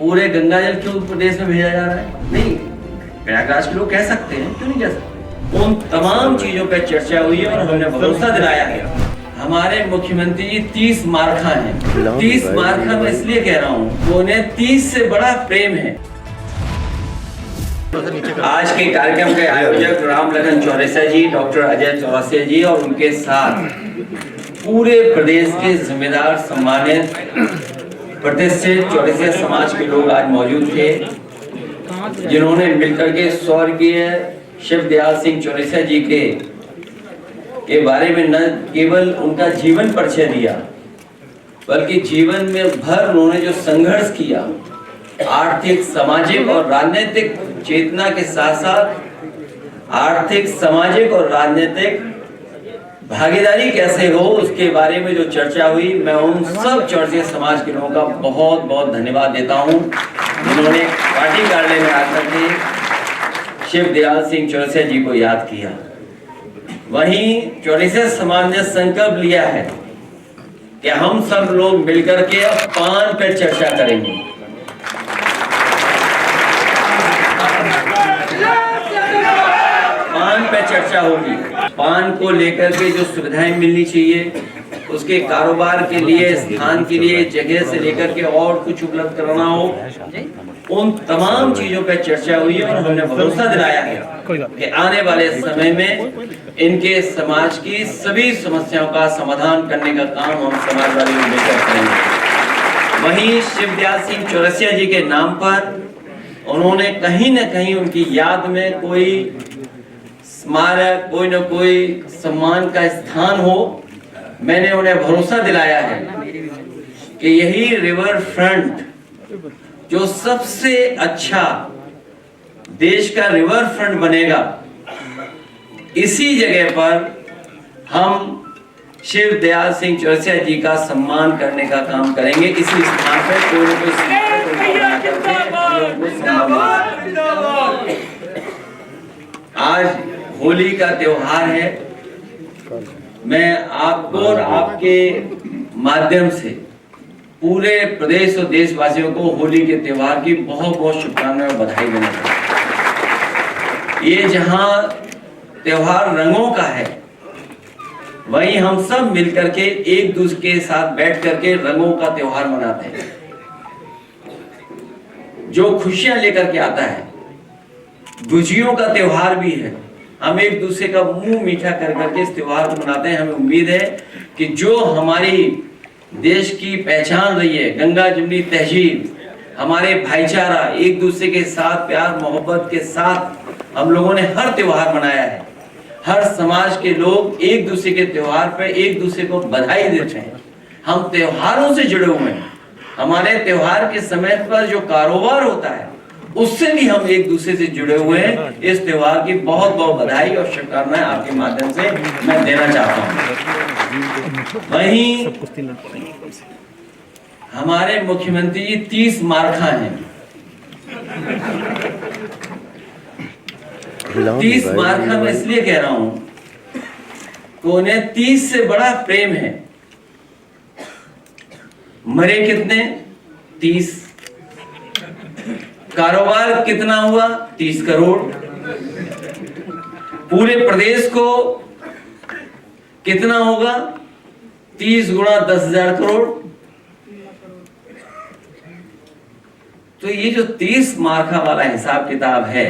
पूरे गंगाजल क्यों प्रदेश में भेजा जा रहा है? नहीं, प्रयागराज के लोग कह सकते हैं, क्यों नहीं कह सकते? उन तमाम चीजों पर चर्चा हुई है और हमने भरोसा दिलाया है। हमारे मुख्यमंत्री जी 30 मार्खा हैं। 30 मार्खा मैं इसलिए कह रहा हूँ, वो उन्हें 30 से बड़ा प्रेम है। आज के कार्यक्रम के आयोजक राम लखन चौरसिया जी, डॉक्टर अजय चौरसिया जी और उनके साथ पूरे प्रदेश के जिम्मेदार सम्मानित प्रतिष्ठित चौरसिया समाज के लोग आज मौजूद थे, जिन्होंने मिलकर के स्वर्गीय शिवदयाल सिंह चौरसिया जी के बारे में न केवल उनका जीवन परिचय दिया, बल्कि जीवन में भर उन्होंने जो संघर्ष किया, आर्थिक, सामाजिक और राजनीतिक चेतना के साथ साथ आर्थिक, सामाजिक और राजनीतिक भागीदारी कैसे हो, उसके बारे में जो चर्चा हुई, मैं उन सब चौरसिया समाज के लोगों का बहुत बहुत धन्यवाद देता हूं, जिन्होंने पार्टी कार्यालय में आकर के शिवदयाल सिंह चौरसिया जी को याद किया। वहीं चौरसिया समाज ने संकल्प लिया है कि हम सब लोग मिलकर के अब पान पर चर्चा करेंगे। पान पे चर्चा होगी। पान को लेकर के जो सुविधाएं मिलनी चाहिए, उसके कारोबार के लिए, स्थान के लिए, जगह से लेकर के और कुछ उपलब्ध कराना हो, उन तमाम चीजों पे चर्चा हुई है और हमने भरोसा दिलाया है कि आने वाले समय में इनके समाज की सभी समस्याओं का समाधान करने का काम हम समाजवादी लोग मिलकर करेंगे। वहीं शिवदयाल सिंह चौरसिया जी के नाम पर उन्होंने कहीं न कहीं उनकी याद में कोई स्मारक, कोई न कोई सम्मान का स्थान हो। मैंने उन्हें भरोसा दिलाया है कि यही रिवर फ्रंट, जो सबसे अच्छा देश का रिवर फ्रंट बनेगा, इसी जगह पर हम शिवदयाल सिंह चौरसिया जी का सम्मान करने का काम करेंगे। इसी स्थान पर कोई न कोई आज होली का त्योहार है। मैं आपको और आपके माध्यम से पूरे प्रदेश और देशवासियों को होली के त्योहार की बहुत बहुत शुभकामनाएं और बधाई देना चाहता हूं। ये जहां त्योहार रंगों का है, वहीं हम सब मिलकर के एक दूसरे के साथ बैठ करके रंगों का त्योहार मनाते हैं, जो खुशियां लेकर के आता है। गुजियों का त्योहार भी है। हम एक दूसरे का मुंह मीठा कर करके इस त्योहार को मनाते हैं। हमें उम्मीद है कि जो हमारी देश की पहचान रही है, गंगा जमुनी तहजीब, हमारे भाईचारा, एक दूसरे के साथ प्यार मोहब्बत के साथ हम लोगों ने हर त्योहार मनाया है। हर समाज के लोग एक दूसरे के त्योहार पर एक दूसरे को बधाई देते हैं। हम त्योहारों से जुड़े हुए हैं। हमारे त्योहार के समय पर जो कारोबार होता है, उससे भी हम एक दूसरे से जुड़े हुए हैं। इस त्योहार की बहुत बहुत बधाई और शुभकामनाएं आपके माध्यम से मैं देना चाहता हूं। वहीं हमारे मुख्यमंत्री जी 30 मार्खा हैं। 30 मार्खा मैं इसलिए कह रहा हूं कि उन्हें 30 से बड़ा प्रेम है। मरे कितने? 30। कारोबार कितना हुआ? 30 करोड़। पूरे प्रदेश को कितना होगा? 30 गुणा 10,000 करोड़। तो ये जो 30 मार्खा वाला हिसाब किताब है,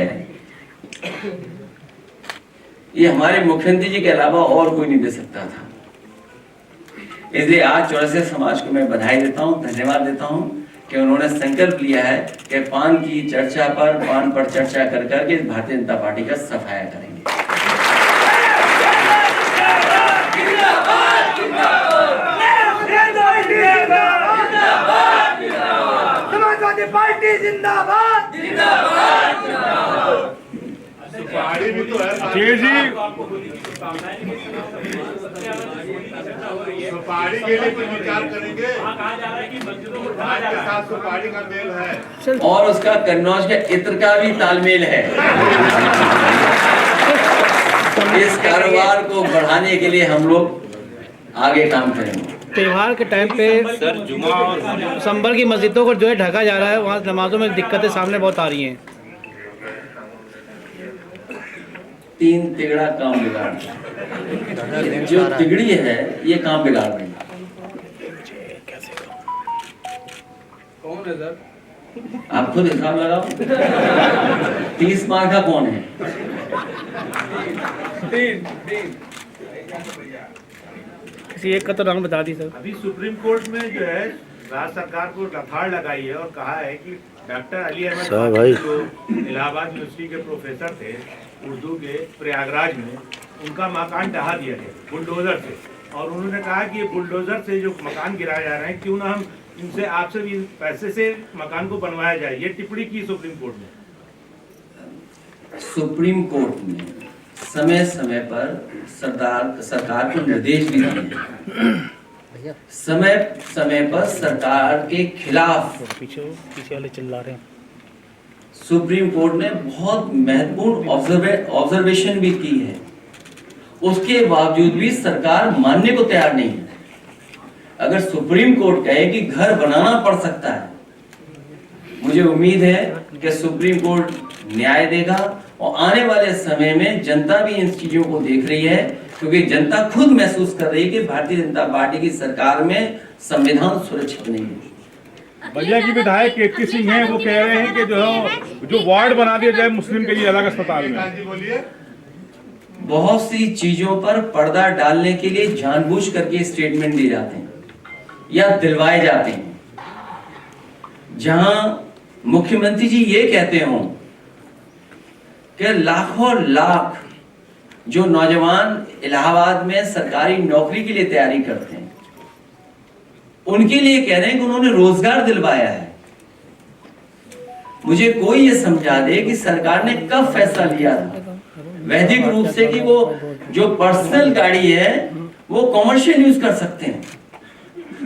ये हमारे मुख्यमंत्री जी के अलावा और कोई नहीं दे सकता था। इसलिए आज चौरसिया समाज को मैं बधाई देता हूं, धन्यवाद देता हूं कि उन्होंने संकल्प लिया है कि पान की चर्चा पर, पान पर चर्चा कर करके भारतीय जनता पार्टी का सफाया करेंगे। समाजवादी पार्टी जिंदाबाद। पहाड़ी भी तो है सुपारी के लिए कुछ विचार करेंगे। आज के साथ सुपारी का मेल है और उसका कन्नौज के इत्र का भी तालमेल है। इस कारोबार को बढ़ाने के लिए हम लोग आगे काम करेंगे। त्योहार के टाइम पे सर जुमा और संभल की मस्जिदों को जो है ढका जा रहा है, वहाँ नमाजों में दिक्कतें सामने बहुत आ रही हैं। तीन तिगड़ा काम बिगाड़ रहा है। जो तिगड़ी है ये काम बिगाड़ रही है। कौन है सर? आप खुद हिसाब लगाओ। 30 मार्क का कौन है? तीन किसी एक का तो नाम बता दी सर। अभी सुप्रीम कोर्ट में जो है राज्य सरकार को लथाड़ लगाई है और कहा है कि डॉक्टर अली अहमद वानी जो इलाहाबाद यूनिवर्सिटी के प्रोफेसर थे उर्दू के प्रयागराज में, उनका मकान ढहा दिया गया बुलडोजर से, और उन्होंने कहा कि ये बुलडोजर से जो मकान गिराए जा रहे हैं, क्यों ना हम इनसे आपसे भी पैसे से मकान को बनवाया जाए। ये टिप्पणी की सुप्रीम कोर्ट में। सुप्रीम कोर्ट ने समय समय पर सरकार को निर्देश भी दिए। समय समय पर सरकार के खिलाफ पीछे वाले चिल्ला रहे हैं। सुप्रीम कोर्ट ने बहुत महत्वपूर्ण ऑब्जर्वेशन भी की है। उसके बावजूद भी सरकार मानने को तैयार नहीं है। अगर सुप्रीम कोर्ट कहे कि घर बनाना पड़ सकता है, मुझे उम्मीद है कि सुप्रीम कोर्ट न्याय देगा और आने वाले समय में जनता भी इन चीजों को देख रही है, क्योंकि जनता खुद महसूस कर रही है कि भारतीय जनता पार्टी की सरकार में संविधान सुरक्षित नहीं है। बलिया की विधायक कीर्ति सिंह हैं, वो कह रहे हैं कि जो वार्ड बना दिया जाए मुस्लिम के लिए अलग अस्पताल में। जी बोलिए। बहुत सी चीजों पर पर्दा डालने के लिए जानबूझ करके स्टेटमेंट दिए जाते हैं या दिलवाए जाते हैं, जहां मुख्यमंत्री जी ये कहते हों कि लाखों लाख जो नौजवान इलाहाबाद में सरकारी नौकरी के लिए तैयारी करते हैं, उनके लिए कह रहे हैं कि उन्होंने रोजगार दिलवाया है। मुझे कोई ये समझा दे कि सरकार ने कब फैसला लिया था वैधिक रूप से कि वो जो पर्सनल गाड़ी है वो कॉमर्शियल यूज कर सकते हैं,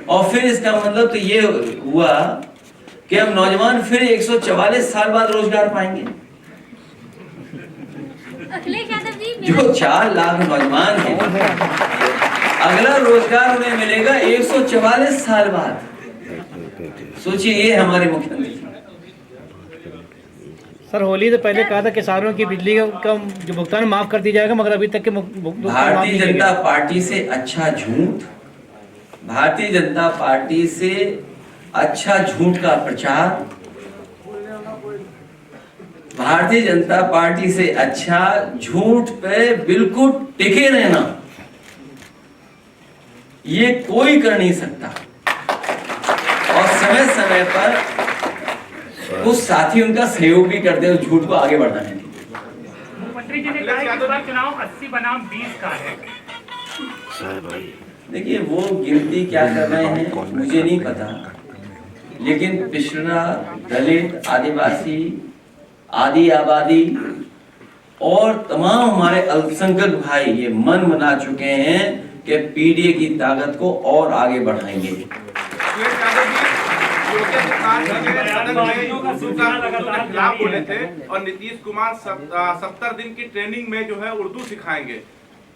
और फिर इसका मतलब तो ये हुआ कि हम नौजवान फिर 144 साल बाद रोजगार पाएंगे। अखिलेश यादव जी, जो 4 लाख नौजवान हैं, अगला रोजगार उन्हें मिलेगा 144 साल बाद। सोचिए, ये हमारे मुख्यमंत्री। सर होली से पहले कहा था किसानों की बिजली का जो भुगतान माफ कर दिया जाएगा, मगर अभी तक के भारतीय जनता पार्टी से अच्छा झूठ, भारतीय जनता पार्टी से अच्छा झूठ का प्रचार, भारतीय जनता पार्टी से अच्छा झूठ पे बिल्कुल टिके रहना, ये कोई कर नहीं सकता। और समय समय पर कुछ साथी उनका सहयोग भी करते हैं उस झूठ को आगे बढ़ाने के लिए। मुख्यमंत्री जी ने कहा कि इस बार चुनाव 80 बनाम 20 का है। देखिए, वो गिनती क्या कर रहे हैं मुझे नहीं पता, लेकिन पिछड़ा, दलित, आदिवासी, आदि आबादी और तमाम हमारे अल्पसंख्यक भाई ये मन बना चुके हैं कि पीडीए की ताकत को और आगे बढ़ाएंगे। खिलाफ बोले थे और नीतीश कुमार 70 दिन की ट्रेनिंग में जो है उर्दू सिखाएंगे।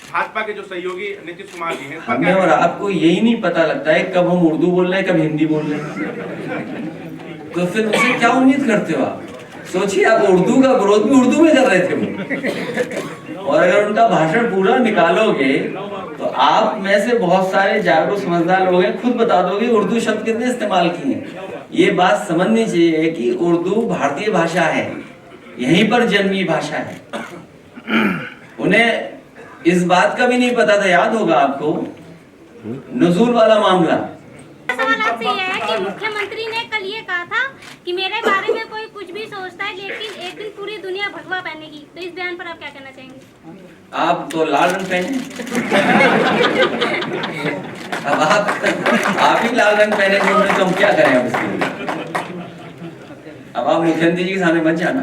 भाजपा के जो सहयोगी नीतीश कुमार जी हैं, हमें और आपको यही नहीं पता लगता है कब हम उर्दू बोल रहे हैं, कब हिंदी बोल रहे हैं। तो फिर उनसे क्या उम्मीद करते हो आप? सोचिए, आप उर्दू का विरोध भी उर्दू में कर रहे थे वो, और अगर उनका भाषण पूरा निकालोगे तो आप में से बहुत सारे जागरूक समझदार लोग हैं, खुद बता दोगे उर्दू शब्द कितने इस्तेमाल किए हैं। ये बात समझनी चाहिए कि उर्दू भारतीय भाषा है, यहीं पर जन्मी भाषा है। उन्हें इस बात का भी नहीं पता था, याद होगा आपको नुज़ूल वाला मामला। सवाल आपसे ये है कि मुख्यमंत्री ने कल ये कहा था कि मेरे बारे में कोई कुछ भी सोचता है, लेकिन एक दिन पूरी दुनिया भगवा पहनेगी। तो इस बयान पर आप क्या कहना चाहेंगे? आप तो लाल रंग पहने, अब आप ही लाल रंग पहने थे, तो हम क्या करें अब इसके लिए? अब आप मुख्यमंत्री जी के सामने मत जाना।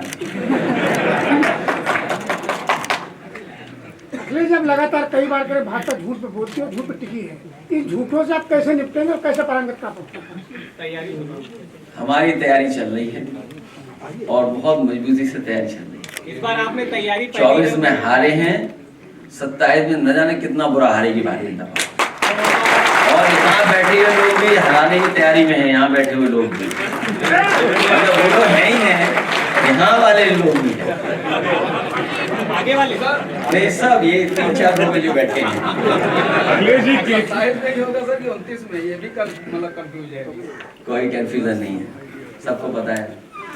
अखिलेश, जब लगातार कई बार करे भाजपा झूठ पे बोलती है, झूठ पे टिकी है, इन झूठों से आप कैसे निपटेंगे और कैसे पारंगतता पाएंगे? हमारी तैयारी चल रही है और बहुत मजबूती से तैयारी चल रही है। इस बार आपने तैयारी 24 में हारे हैं, 27 में न जाने कितना बुरा हारेगी भारतीय जनता पार्टी। और यहाँ बैठे हुए लोग भी हराने की तैयारी में हैं, यहाँ बैठे हुए लोग भी, मतलब वो तो है ही है, यहाँ वाले लोग भी हैं, आगे वाले ये सब ये 3-4 लोग जो बैठे हैं। अखिलेश जी के 27 में ही होगा सर कि 29 में, ये भी मतलब कंफ्यूज है। कोई कंफ्यूजन नहीं है, सबको पता है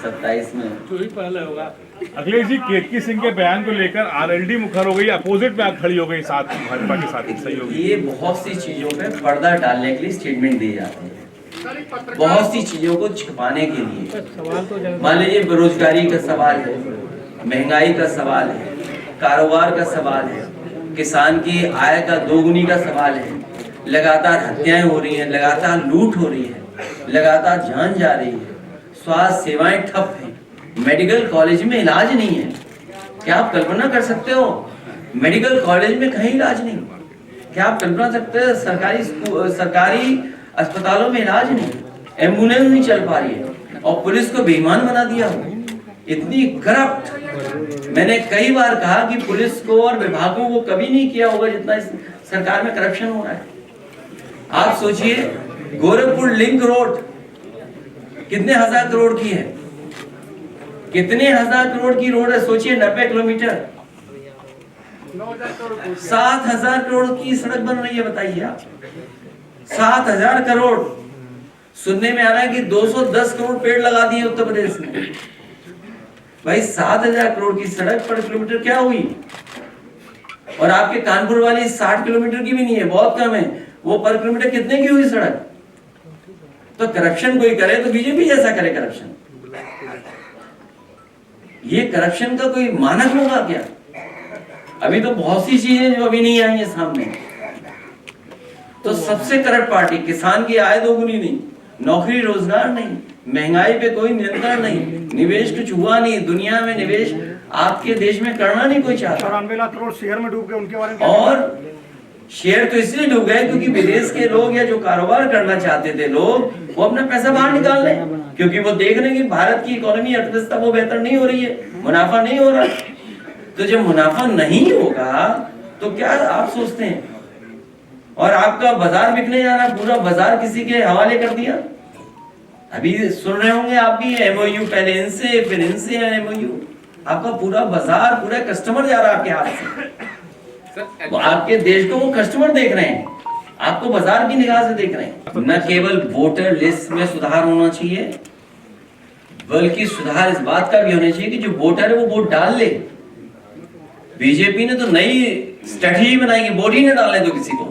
27 में। जो ही पहले होगा। अखिलेश जी केतकी सिंह के बयान को लेकर आरएलडी मुखर हो गई, अपोजिट में खड़ी हो गई साथ भाजपा के साथ सहयोगी। ये बहुत सी चीजों पे पर्दा डालने के लिए स्टेटमेंट दिए जाते हैं, बहुत सी चीजों को छिपाने के लिए। सवाल तो मान लीजिए बेरोजगारी का सवाल है, महंगाई का सवाल है, कारोबार का सवाल है, किसान की आय का दोगुनी का सवाल है, लगातार हत्याएं हो रही हैं, लगातार लूट हो रही है, लगातार जान जा रही है, स्वास्थ्य सेवाएं ठप हैं, मेडिकल कॉलेज में इलाज नहीं है। क्या आप कल्पना कर सकते हो मेडिकल कॉलेज में कहीं इलाज नहीं? क्या आप कल्पना कर सकते हो सरकारी अस्पतालों में इलाज नहीं, एम्बुलेंस नहीं चल पा रही है, और पुलिस को बेईमान बना दिया हो, इतनी करप्ट। मैंने कई बार कहा कि पुलिस को और विभागों को कभी नहीं किया होगा जितना इस सरकार में करप्शन हो रहा है। आप सोचिए, गोरखपुर लिंक रोड कितने हजार करोड़ की है, कितने हजार करोड़ की रोड है, सोचिए 90 किलोमीटर, 7,000 करोड़ की सड़क बन रही है, बताइए आप 7,000 करोड़। सुनने में आ रहा है कि 210 करोड़ पेड़ लगा दिए उत्तर प्रदेश में। भाई 7,000 करोड़ की सड़क पर किलोमीटर क्या हुई? और आपके कानपुर वाली 60 किलोमीटर की भी नहीं है, बहुत कम है, वो पर किलोमीटर कितने की हुई सड़क? तो करप्शन कोई करे तो बीजेपी जैसा करे करप्शन। ये करप्शन का कोई मानक होगा क्या? अभी तो बहुत सी चीजें जो अभी नहीं आई है सामने। तो सबसे करप्ट पार्टी, किसान की आय दोगुनी नहीं, नौकरी रोजगार नहीं, महंगाई पे कोई नियंत्रण नहीं, निवेश कुछ हुआ नहीं, दुनिया में निवेश आपके देश में करना नहीं कोई चाहता। 94 लाख करोड़ शेयर में डूब गए, उनके बारे में और शेयर तो इसलिए डूब गए क्योंकि विदेश के लोग या जो कारोबार करना चाहते थे लोग, वो अपना पैसा बाहर निकाल रहे हैं, क्योंकि वो देख रहे हैं कि भारत की इकोनॉमी अर्थव्यवस्था वो बेहतर नहीं हो रही है, मुनाफा नहीं हो रहा। तो जब मुनाफा नहीं होगा तो क्या आप सोचते हैं? और आपका बाजार बिकने जा रहा, पूरा बाजार किसी के हवाले कर दिया। अभी सुन रहे होंगे आप भी, एमओयू पहले इनसे फिर इनसे एमओयू, आपका पूरा बाजार, पूरा कस्टमर जा रहा है आपके हाथ से। वो आपके देश को वो कस्टमर देख रहे हैं, आपको बाजार की निगाह से देख रहे हैं। न केवल वोटर लिस्ट में सुधार होना चाहिए, बल्कि सुधार इस बात का भी होना चाहिए कि जो वोटर है वो वोट डाल ले। बीजेपी ने तो नई स्ट्रेटजी बनाई कि वोट ही नहीं डालने दो किसी को।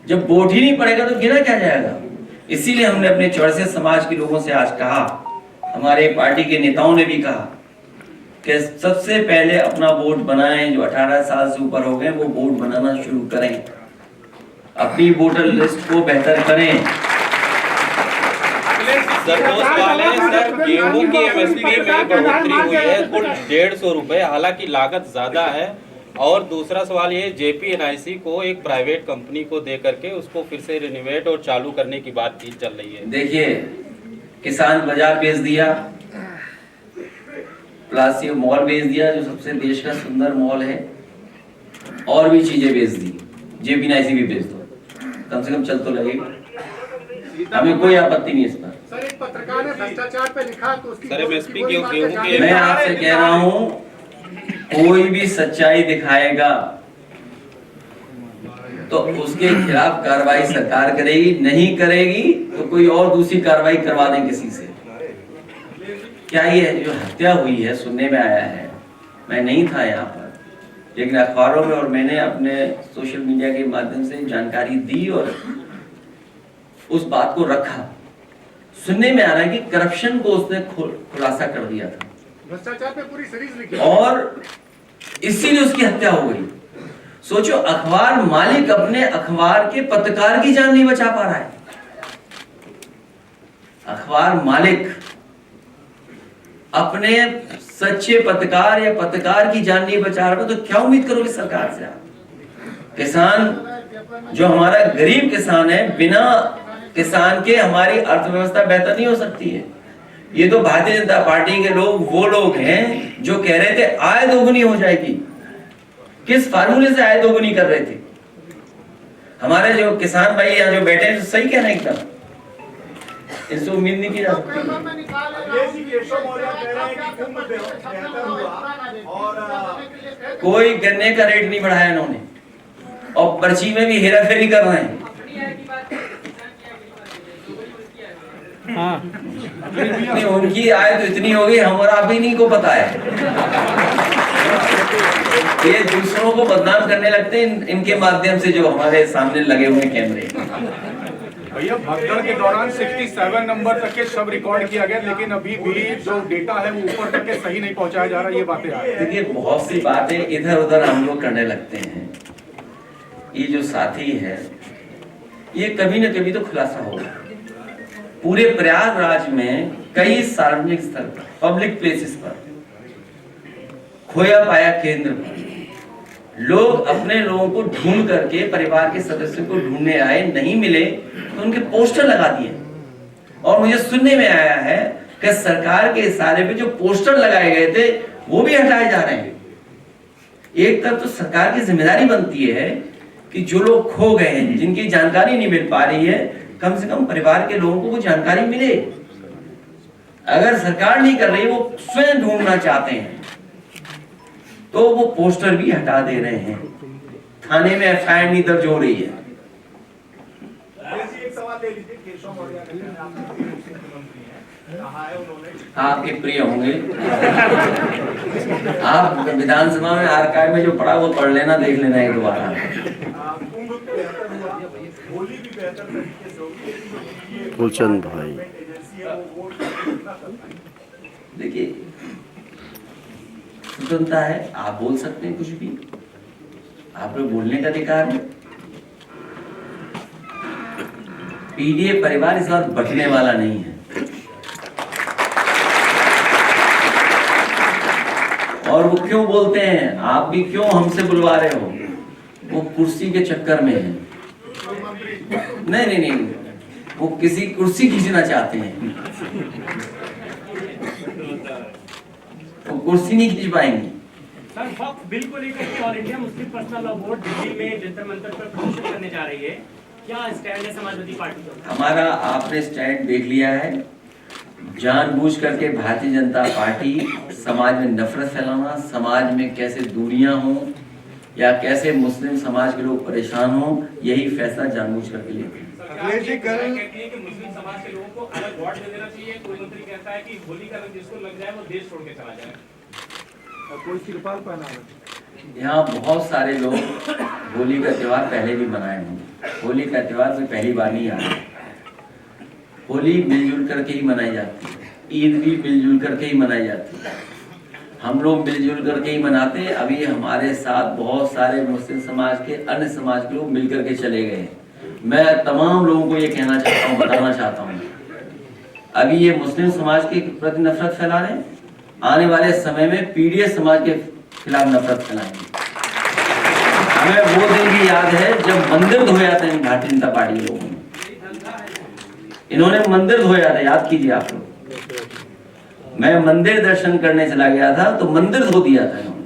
जब वोट ही नहीं पड़ेगा तो गिना क्या जाएगा? इसीलिए हमने अपने चौरसिया समाज के लोगों से आज कहा, हमारे पार्टी के नेताओं ने भी कहा कि सबसे पहले अपना वोट बनाएं, जो 18 साल से ऊपर हो गए वो वोट बनाना शुरू करें, अपनी वोटर लिस्ट को बेहतर करें। सर दो सवाल है सर, गेहूं की एमएसपी में बढ़ोतरी हुई है कुल 150 रुपए, हालांकि लागत ज्यादा है। और दूसरा सवाल ये, जेपीएनआईसी को एक प्राइवेट कंपनी को दे करके उसको फिर से रिनोवेट और चालू करने की बातचीत चल रही है। देखिए, किसान बाजार बेच दिया, प्लासी मॉल बेच दिया जो सबसे देश का सुंदर मॉल है, और भी चीजें बेच दी, जेपीएनआईसी भी बेच दो, कम से कम चल तो लगेगा, हमें कोई आपत्ति नहीं इस पर। सर एक पत्रकार ने भ्रष्टाचार पे लिखा तो उसकी सर एमएसपी की गेहूं के, मैं आपसे कह रहा हूँ कोई भी सच्चाई दिखाएगा तो उसके खिलाफ कार्रवाई सरकार करेगी, नहीं करेगी तो कोई और दूसरी कार्रवाई करवा दें किसी से। क्या ये जो हत्या हुई है, सुनने में आया है, मैं नहीं था यहाँ पर, लेकिन अखबारों में और मैंने अपने सोशल मीडिया के माध्यम से जानकारी दी और उस बात को रखा। सुनने में आ रहा है कि करप्शन को उसने खुलासा कर दिया था, भ्रष्टाचार पे पूरी सीरीज लिखी, और इसीलिए उसकी हत्या हो गई। सोचो, अखबार मालिक अपने अखबार के पत्रकार की जान नहीं बचा पा रहा है। अखबार मालिक अपने सच्चे पत्रकार या पत्रकार की जान नहीं बचा रहा, तो क्या उम्मीद करोगे सरकार से आप? किसान, जो हमारा गरीब किसान है, बिना किसान के हमारी अर्थव्यवस्था बेहतर नहीं हो सकती है। ये तो भारतीय जनता पार्टी के लोग वो लोग हैं जो कह रहे थे आय दोगुनी हो जाएगी। किस फार्मूले से आय दोगुनी कर रहे थे? हमारे जो किसान भाई यहाँ जो बैठे हैं सही कह रहे हैं एकदम, इससे उम्मीद नहीं की जा सकती। कोई गन्ने का रेट नहीं बढ़ाया इन्होंने और पर्ची में भी हेरा फेरी कर रहे हैं। हाँ उनकी आय तो इतनी हो गई, हमारा अभी नहीं को पता है। ये दूसरों को बदनाम करने लगते हैं इनके माध्यम से, जो हमारे सामने लगे हुए कैमरे। भैया भगदड़ के दौरान 67 नंबर तक के शव रिकॉर्ड किया गया, लेकिन अभी भी जो डेटा है वो ऊपर तक के सही नहीं पहुंचाया जा रहा, ये बातें आ रही हैं। देखिए बहुत सी बातें इधर उधर हम लोग करने लगते हैं। ये जो साथी है ये कभी न कभी तो खुलासा होगा। पूरे प्रयागराज में कई सार्वजनिक स्थल पर, पब्लिक प्लेसेस पर, खोया पाया केंद्र पर लोग अपने लोगों को ढूंढ करके, परिवार के सदस्यों को ढूंढने आए, नहीं मिले तो उनके पोस्टर लगा दिए। और मुझे सुनने में आया है कि सरकार के इशारे पे जो पोस्टर लगाए गए थे वो भी हटाए जा रहे हैं। एक तरफ तो सरकार की जिम्मेदारी बनती है कि जो लोग खो गए हैं, जिनकी जानकारी नहीं मिल पा रही है, कम से कम परिवार के लोगों को वो जानकारी मिले। अगर सरकार नहीं कर रही, वो स्वयं ढूंढना चाहते हैं, तो वो पोस्टर भी हटा दे रहे हैं। थाने में एफआईआर नहीं दर्ज हो रही है। आपके प्रिय होंगे, आप विधानसभा में आर्काइव में जो पढ़ा वो पढ़ लेना, देख लेना एक दोबारा। फूलचंद भाई देखिए, स्वतंत्रता है, आप बोल सकते हैं कुछ भी, आप लोग बोलने का अधिकार है। पीडीए परिवार इस बार बटने वाला नहीं है, और वो क्यों बोलते हैं, आप भी क्यों हमसे बुलवा रहे हो, वो कुर्सी के चक्कर में है। नहीं नहीं नहीं, वो किसी कुर्सी खींचना चाहते हैं, वो कुर्सी नहीं खींच पाएंगे। सर वक्फ बिल को लेकर all India Muslim personal law board Delhi में जंतर मंतर पर प्रदर्शन करने जा रही है, क्या स्टैंड है समाजवादी पार्टी का? हमारा आपने स्टैंड देख लिया है। जानबूझ करके भारतीय जनता पार्टी समाज में नफरत फैलाना, समाज में कैसे दूरियां हों या कैसे मुस्लिम समाज के लोग परेशान हों, यही फैसला जानबूझ करके लेते हैं। कहती है कि मुस्लिम समाज के लोगों को अलग वोट दे देना चाहिए। कोई मंत्री कहता है कि होली का रंग जिसको लग जाए वो देश छोड़ के चला जाए। कोई तिरपाल पहना है। यहाँ बहुत सारे लोग होली का त्योहार पहले भी मनाए होंगे। होली का त्योहार कोई पहली बार नहीं आया। होली मिलजुल करके ही मनाई जाती है, ईद भी मिलजुल करके ही मनाई जाती है, हम लोग मिलजुल करके ही मनाते हैं। अभी हमारे साथ बहुत सारे मुस्लिम समाज के, अन्य समाज के लोग मिल करके चले गए। मैं तमाम लोगों को ये कहना चाहता हूँ, बताना चाहता हूँ, अभी ये मुस्लिम समाज के प्रति नफरत फैला रहे हैं, आने वाले समय में पीडीए समाज के खिलाफ नफरत फैलाएंगे। हमें वो दिन भी याद है जब मंदिर धोया था इन भारतीय जनता पार्टी लोगों ने, इन्होंने मंदिर धोया था, याद कीजिए आप लोग। मैं मंदिर दर्शन करने चला गया था तो मंदिर धो दिया था इन्होंने।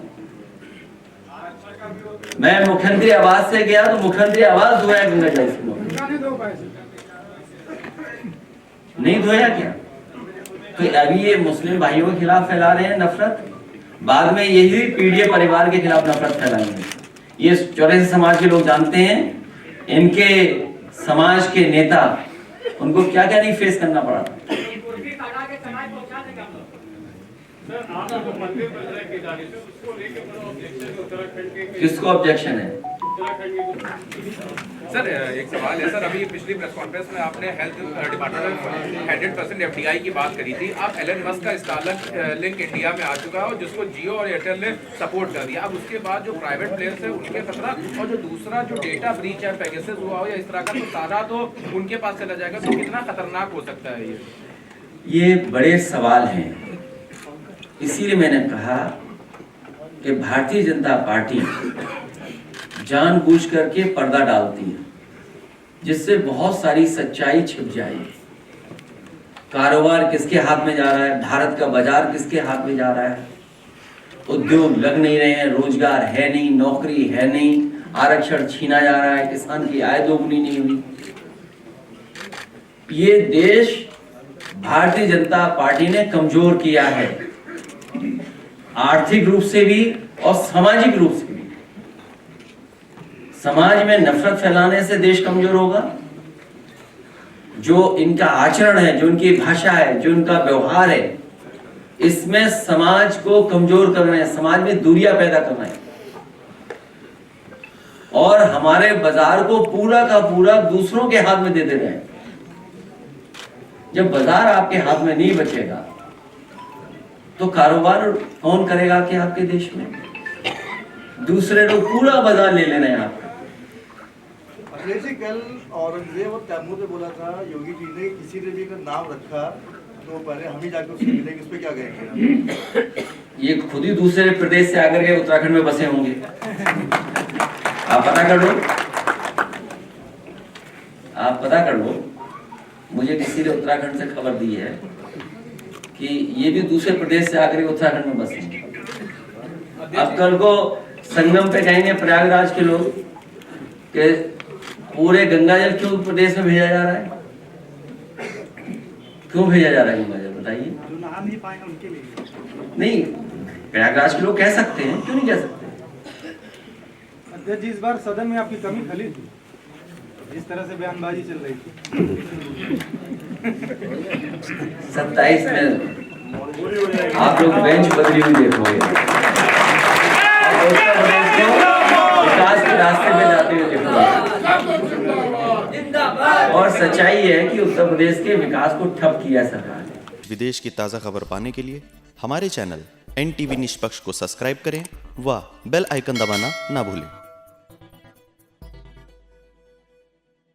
मैं मुख्यमंत्री आवास से गया तो मुख्यमंत्री आवास धोया गंगा जल से, नहीं धोया क्या? तो अभी ये मुस्लिम भाइयों के खिलाफ फैला रहे हैं नफरत, बाद में यही पीडीए परिवार के खिलाफ नफरत फैलाएंगे। ये 84 समाज के लोग जानते हैं, इनके समाज के नेता, उनको क्या क्या नहीं फेस करना पड़ा। किसको ऑब्जेक्शन है? सर एक सवाल है सर, अभी पिछली प्रेस कॉन्फ्रेंस में आपने हेल्थ डिपार्टमेंट में 100% एफडीआई की बात करी थी। आप एलन मस्क का स्टारलिंक लिंक इंडिया में आ चुका है और जिसको जियो और एयरटेल ने सपोर्ट कर दिया। अब उसके बाद जो प्राइवेट प्लेयर्स है उनके खतरा, और जो दूसरा जो डेटा ब्रीच है, पेगासस हुआ हो या इस तरह का, तो सारा तो उनके पास चला जाएगा। तो कितना खतरनाक हो सकता है ये बड़े सवाल हैं। इसीलिए मैंने कहा कि भारतीय जनता पार्टी जानबूझ करके पर्दा डालती है, जिससे बहुत सारी सच्चाई छिप जाएगी। कारोबार किसके हाथ में जा रहा है, भारत का बाजार किसके हाथ में जा रहा है, उद्योग लग नहीं रहे हैं, रोजगार है नहीं, नौकरी है नहीं, आरक्षण छीना जा रहा है, किसान की आय दोगुनी नहीं हुई। ये देश भारतीय जनता पार्टी ने कमजोर किया है, आर्थिक रूप से भी और सामाजिक रूप से भी। समाज में नफरत फैलाने से देश कमजोर होगा। जो इनका आचरण है, जो इनकी भाषा है, जो इनका व्यवहार है, इसमें समाज को कमजोर करना है, समाज में दूरियां पैदा करना है और हमारे बाजार को पूरा का पूरा दूसरों के हाथ में दे दे रहे हैं। जब बाजार आपके हाथ में नहीं बचेगा तो कारोबार कौन करेगा कि आपके देश में? दूसरे लोग पूरा बाजार ले लेना है आपका। कल औरंगजेब और तैमूर ने बोला था योगी जी ने, किसी ने भी अगर नाम रखा तो पहले हम ही जाकर उससे मिलेंगे, इस पे क्या कहेंगे? ये खुद ही दूसरे प्रदेश से आकर के उत्तराखंड में बसे होंगे, आप पता कर लो, आप पता कर लो। मुझे किसी ने उत्तराखंड से खबर दी है कि ये भी दूसरे प्रदेश से आकर के उत्तराखंड में बसे। अब कल को संगम पे कहेंगे प्रयागराज के लोग कि पूरे गंगा जल क्यों प्रदेश में भेजा जा रहा है? क्यों भेजा जा रहा है गंगा जल, बताइए। जो नहा नहीं पाएंगे उनके लिए नहीं, प्रयागराज के लोग कह सकते हैं, क्यों नहीं कह सकते? अध्यक्ष जी, इस बार सदन में आपकी कमी खली थी, जिस तरह से बयानबाजी चल रही थी। 27 में आप लोग बेंच बदली हुई देखोगे, विकास के रास्ते पे जाते हुए देखोगे। और सच्चाई है कि उत्तर प्रदेश के विकास को ठप किया सरकार ने। विदेश की ताज़ा खबर पाने के लिए हमारे चैनल NTV निष्पक्ष को सब्सक्राइब करें व बेल आइकन दबाना ना भूलें।